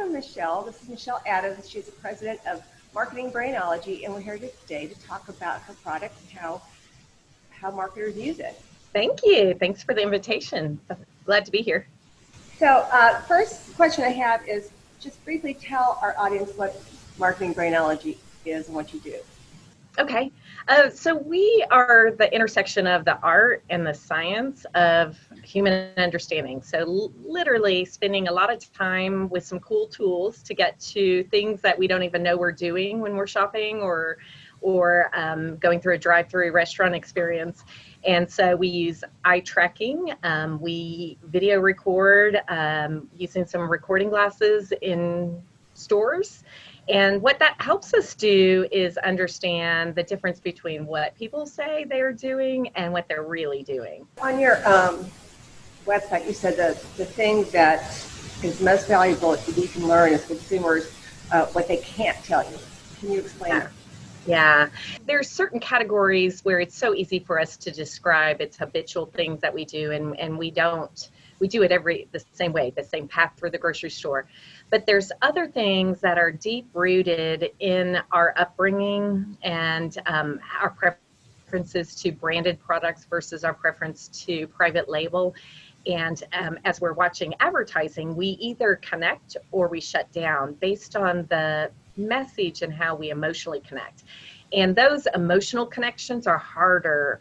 have Michelle. This is Michelle Adams. She's the president of Marketing Brainology, and we're here today to talk about her product and how marketers use it. Thank you. Thanks for the invitation. I'm glad to be here. So first question I have is just briefly tell our audience what Marketing Brainology is and what you do. Okay. So we are the intersection of the art and the science of human understanding. So literally spending a lot of time with some cool tools to get to things that we don't even know we're doing when we're shopping or going through a drive-through restaurant experience. And so we use eye tracking. We video record using some recording glasses in stores. And what that helps us do is understand the difference between what people say they're doing and what they're really doing. On your website, you said the thing that is most valuable that we can learn as consumers, what they can't tell you. Can you explain that? Yeah, there's certain categories where it's so easy for us to describe. It's habitual things that we do, and we don't. We do it the same way, the same path through the grocery store. But there's other things that are deep rooted in our upbringing and our preferences to branded products versus our preference to private label. And as we're watching advertising, we either connect or we shut down based on the message and how we emotionally connect. And those emotional connections are harder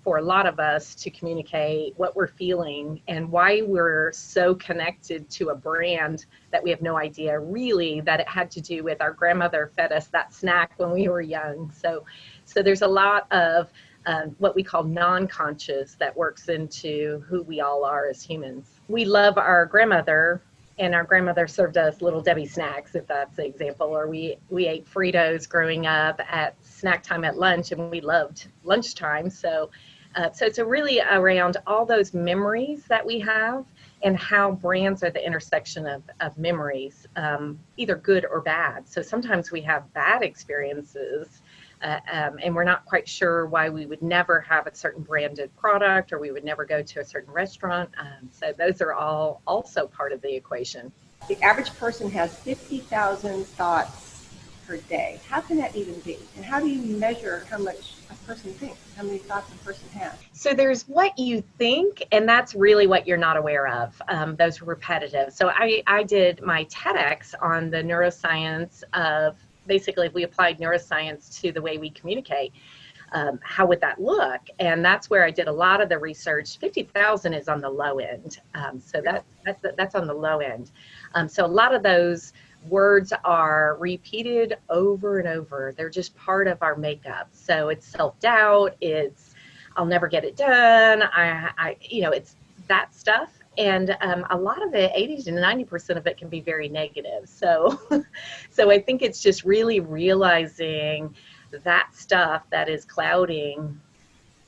for a lot of us to communicate what we're feeling and why we're so connected to a brand that we have no idea really that it had to do with our grandmother fed us that snack when we were young. So there's a lot of what we call nonconscious that works into who we all are as humans. We love our grandmother, and our grandmother served us Little Debbie snacks, if that's the example, or we ate Fritos growing up at snack time at lunch, and we loved lunchtime. So it's really around all those memories that we have and how brands are the intersection of memories, either good or bad. So sometimes we have bad experiences and we're not quite sure why we would never have a certain branded product or we would never go to a certain restaurant. So those are all also part of the equation. The average person has 50,000 thoughts per day. How can that even be? And how do you measure how much a person thinks, how many thoughts a person has? So there's what you think, and that's really what you're not aware of, those repetitive. So I did my TEDx on the neuroscience of basically if we applied neuroscience to the way we communicate, how would that look? And that's where I did a lot of the research. 50,000 is on the low end. So that's on the low end. So a lot of those words are repeated over and over. They're just part of our makeup. So it's self-doubt, it's I'll never get it done, it's that stuff. And a lot of it, 80 to 90% of it can be very negative. So I think it's just really realizing that stuff that is clouding,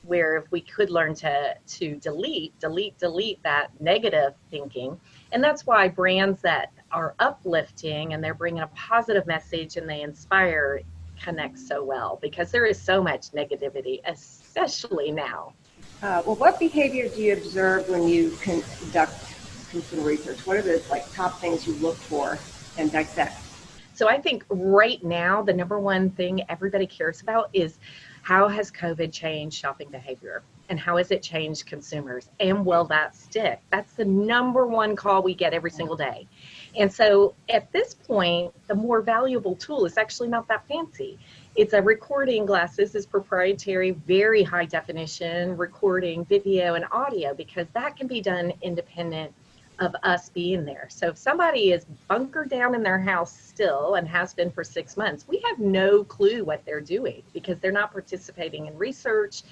where if we could learn to delete that negative thinking. And that's why brands that are uplifting and they're bringing a positive message and they inspire connect so well, because there is so much negativity, especially now. Well, what behavior do you observe when you conduct consumer research? What are the top things you look for and dissect? So I think right now, the number one thing everybody cares about is how has COVID changed shopping behavior and how has it changed consumers? And will that stick? That's the number one call we get every single day. And so at this point, the more valuable tool is actually not that fancy. It's a recording glasses, is proprietary, very high definition recording video and audio, because that can be done independent of us being there. So if somebody is bunkered down in their house still and has been for 6 months, we have no clue what they're doing because they're not participating in research.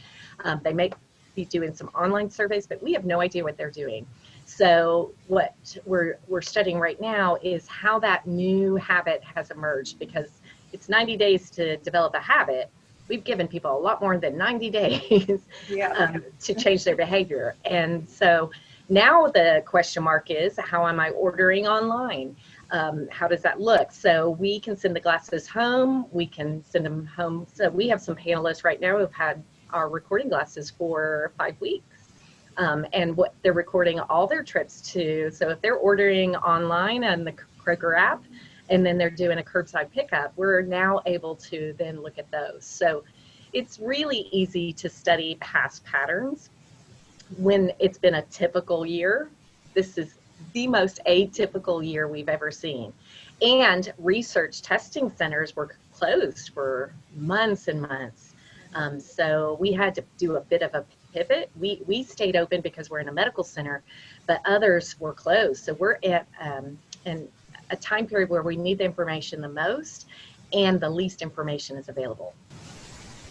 They may be doing some online surveys, but we have no idea what they're doing. So what we're studying right now is how that new habit has emerged, because it's 90 days to develop a habit. We've given people a lot more than 90 days to change their behavior. And so now the question mark is, how am I ordering online? How does that look? So we can send the glasses home. We can send them home. So we have some panelists right now who've had our recording glasses for 5 weeks. And what they're recording all their trips to. So if they're ordering online and the Kroger app, and then they're doing a curbside pickup, we're now able to then look at those. So it's really easy to study past patterns when it's been a typical year. This is the most atypical year we've ever seen. And research testing centers were closed for months and months. So we had to do a bit of a pivot. We stayed open because we're in a medical center, but others were closed. So we're at in a time period where we need the information the most and the least information is available.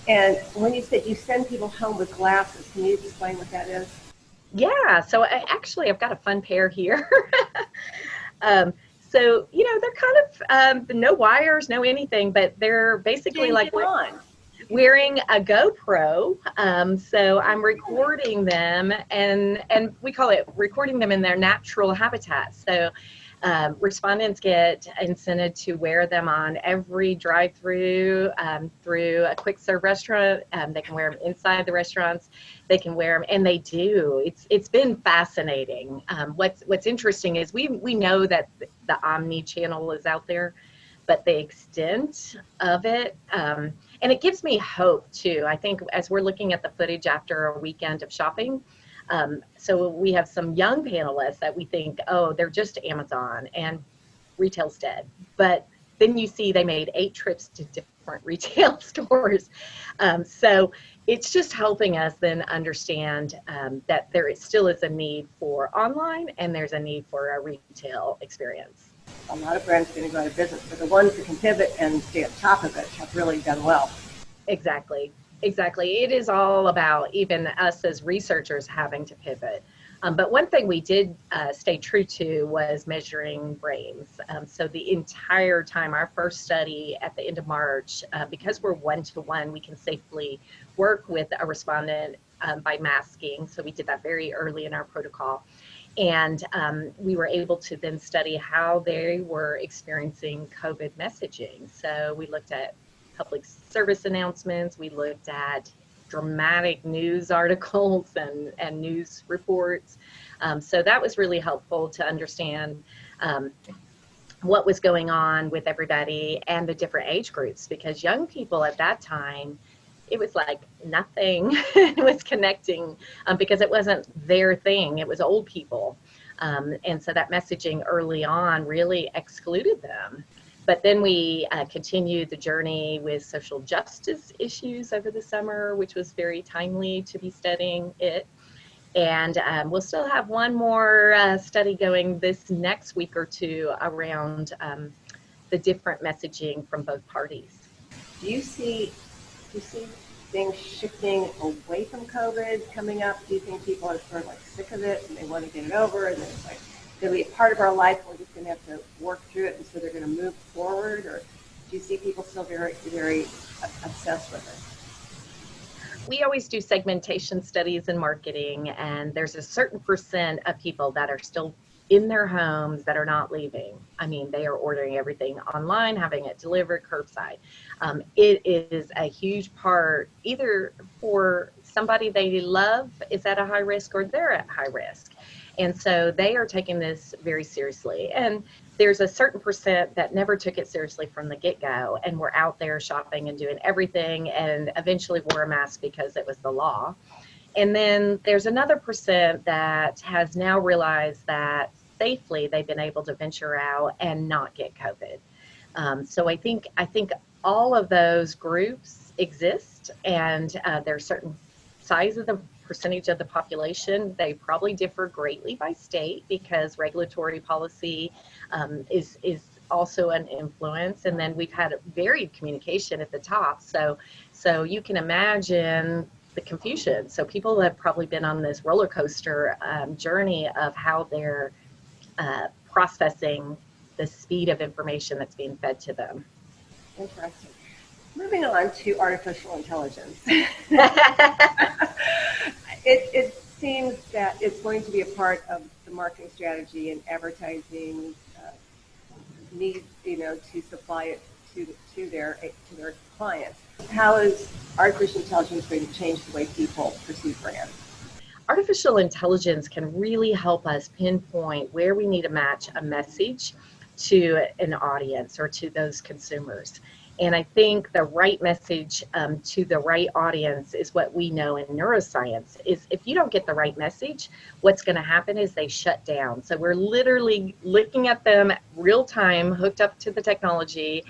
And when you said you send people home with glasses, can you explain what that is? Yeah, so I've got a fun pair here. So, they're kind of no wires, no anything, but they're basically like wearing a GoPro. So I'm recording them, and we call it recording them in their natural habitat. So respondents get incented to wear them on every drive-through through a quick serve restaurant. They can wear them inside the restaurants. They can wear them, and they do. It's been fascinating. What's interesting is we know that the omni-channel is out there, but the extent of it, and it gives me hope too. I think as we're looking at the footage after a weekend of shopping, so we have some young panelists that we think, oh, they're just Amazon and retail's dead. But then you see they made 8 trips to different retail stores. So it's just helping us then understand that there still is a need for online and there's a need for a retail experience. A lot of brands are going to go out of business, but the ones that can pivot and stay on top of it have really done well. Exactly. It is all about even us as researchers having to pivot. But one thing we did stay true to was measuring brains. So the entire time, our first study at the end of March, because we're one-to-one, we can safely work with a respondent by masking. So we did that very early in our protocol. And we were able to then study how they were experiencing COVID messaging. So we looked at public service announcements, we looked at dramatic news articles and news reports. So that was really helpful to understand what was going on with everybody and the different age groups, because young people at that time, it was like nothing was connecting because it wasn't their thing. It was old people. And so that messaging early on really excluded them. But then we continued the journey with social justice issues over the summer, which was very timely to be studying it. And we'll still have one more study going this next week or two around the different messaging from both parties. Do you see things shifting away from COVID coming up? Do you think people are sort of like sick of it and they want to get it over, and then it's like it'll be a part of our life, we're just going to have to work through it, and so they're going to move forward? Or do you see people still very, very obsessed with it? We always do segmentation studies in marketing, and there's a certain percent of people that are still in their homes that are not leaving. I mean, they are ordering everything online, having it delivered curbside. It is a huge part, either for somebody they love is at a high risk or they're at high risk. And so they are taking this very seriously. And there's a certain percent that never took it seriously from the get-go and were out there shopping and doing everything and eventually wore a mask because it was the law. And then there's another percent that has now realized that safely they've been able to venture out and not get COVID. So I think all of those groups exist, and there's certain size of the percentage of the population. They probably differ greatly by state because regulatory policy is also an influence. And then we've had varied communication at the top. So you can imagine the confusion. So people have probably been on this roller coaster journey of how they're processing the speed of information that's being fed to them. Interesting. Moving on to artificial intelligence. It seems that it's going to be a part of the marketing strategy and advertising need, to supply it to their clients. How is artificial intelligence going to change the way people perceive brands? Artificial intelligence can really help us pinpoint where we need to match a message to an audience or to those consumers. And I think the right message to the right audience is what we know in neuroscience is if you don't get the right message, what's going to happen is they shut down. So we're literally looking at them real time, hooked up to the technology,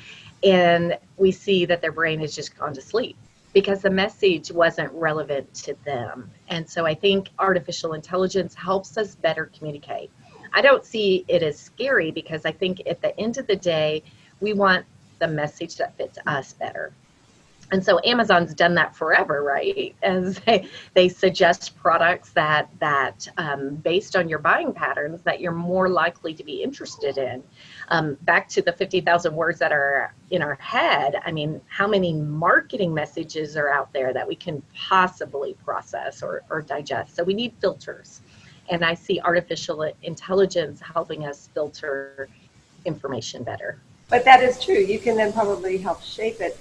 and we see that their brain has just gone to sleep because the message wasn't relevant to them. And so I think artificial intelligence helps us better communicate. I don't see it as scary because I think at the end of the day, we want the message that fits us better. And so Amazon's done that forever, right? As they suggest products that based on your buying patterns that you're more likely to be interested in. Back to the 50,000 words that are in our head. I mean, how many marketing messages are out there that we can possibly process or digest? So we need filters. And I see artificial intelligence helping us filter information better. But that is true. You can then probably help shape it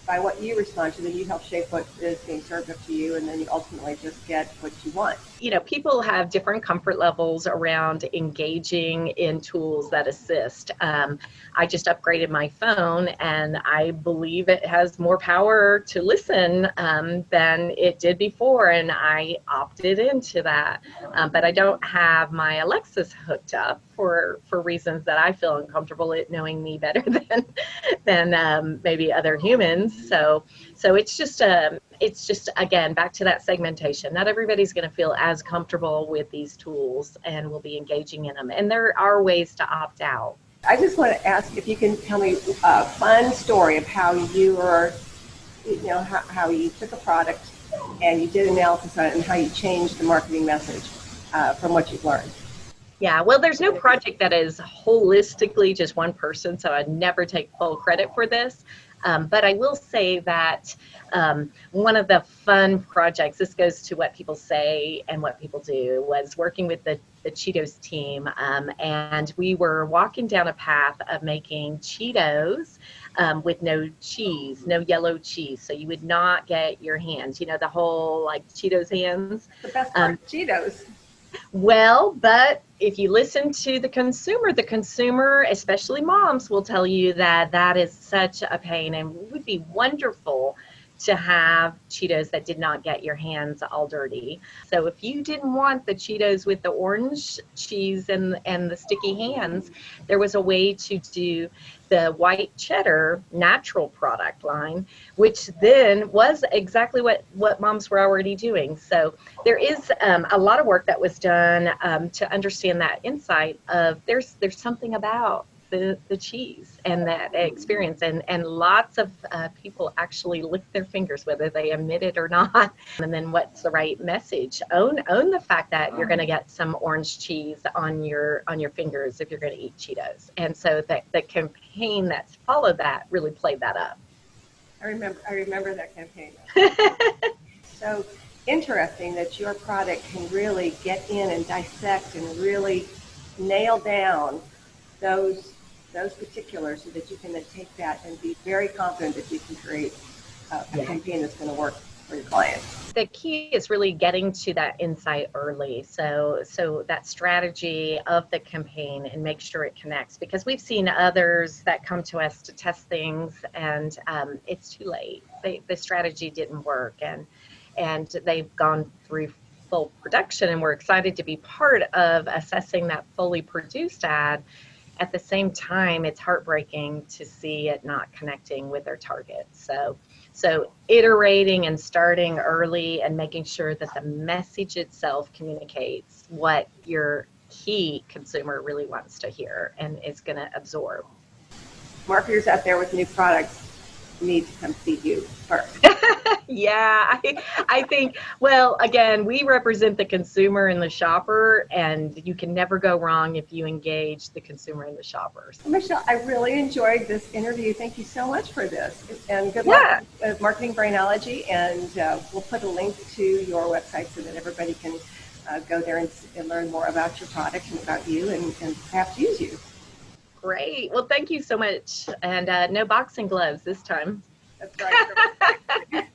by what you respond to, then you help shape what is being served up to you, and then you ultimately just get what you want. You know, people have different comfort levels around engaging in tools that assist. I just upgraded my phone, and I believe it has more power to listen than it did before, and I opted into that. But I don't have my Alexis hooked up for reasons that I feel uncomfortable at knowing me better than maybe other humans. So it's just again back to that segmentation. Not everybody's going to feel as comfortable with these tools and will be engaging in them. And there are ways to opt out. I just want to ask if you can tell me a fun story of how you were, how you took a product and you did analysis on it and how you changed the marketing message from what you've learned. Yeah, well, there's no project that is holistically just one person, so I'd never take full credit for this. But I will say that one of the fun projects, this goes to what people say and what people do, was working with the Cheetos team. And we were walking down a path of making Cheetos with no cheese, no yellow cheese. So you would not get your hands, the whole like Cheetos hands. The best part, Cheetos. Well, but if you listen to the consumer, especially moms, will tell you that that is such a pain and would be wonderful to have Cheetos that did not get your hands all dirty. So if you didn't want the Cheetos with the orange cheese and the sticky hands, there was a way to do the white cheddar natural product line, which then was exactly what moms were already doing. So there is a lot of work that was done to understand that insight of there's something about the cheese and that experience, and lots of people actually lick their fingers whether they admit it or not. And then what's the right message? Own the fact that you're going to get some orange cheese on your fingers if you're going to eat Cheetos. And so the campaign that's followed that really played that up. I remember that campaign. So interesting that your product can really get in and dissect and really nail down those particulars so that you can then take that and be very confident that you can create a campaign that's going to work for your clients. The key is really getting to that insight early. So that strategy of the campaign and make sure it connects, because we've seen others that come to us to test things and it's too late. The strategy didn't work and they've gone through full production, and we're excited to be part of assessing that fully produced ad. At the same time, it's heartbreaking to see it not connecting with their target. So iterating and starting early and making sure that the message itself communicates what your key consumer really wants to hear and is going to absorb. Marketers out there with new products need to come see you first. Yeah, I think, well, again, we represent the consumer and the shopper, and you can never go wrong if you engage the consumer and the shoppers. Michelle, I really enjoyed this interview. Thank you so much for this. And good luck with Marketing Brainology. And we'll put a link to your website so that everybody can go there and learn more about your product and about you and perhaps use you. Great. Well, thank you so much. And no boxing gloves this time. That's right.